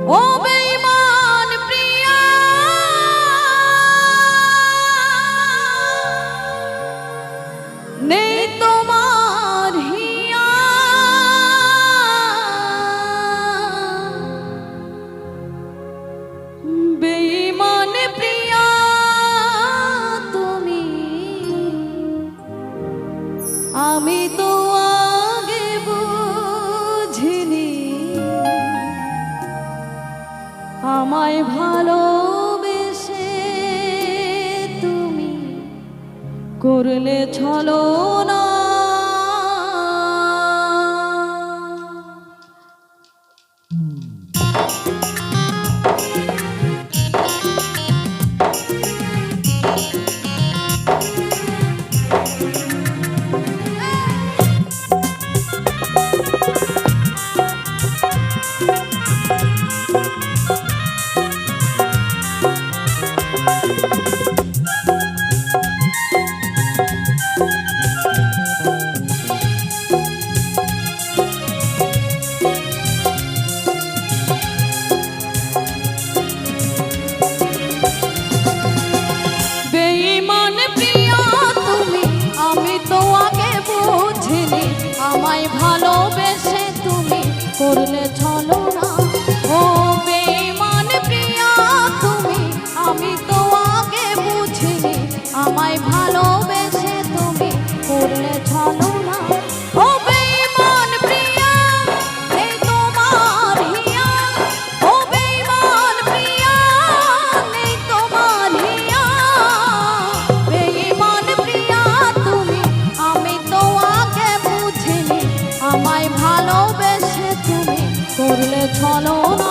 ও বেঈমান প্রিয়া নেই তোমার হিয়া বেঈমান প্রিয়া তুমি আমি তো আগে বুঝিনি আমায় ভালোবেসে তুমি করলে ছলনা আমায় ভালোবেসে তুমি করলে ছলনা ও বেঈমান প্রিয়া তুমি আমি তো আগে বুঝিনি আমায় ভালোবেসে তুমি করলে ছলনা ও বেঈমান প্রিয়া নেই তোমার হিয়া ও বেঈমান প্রিয়া নেই তোমার হিয়া বেঈমান প্রিয়া তুমি আমি তো আমায় ভালোবেসে তুমি করলে ছলনা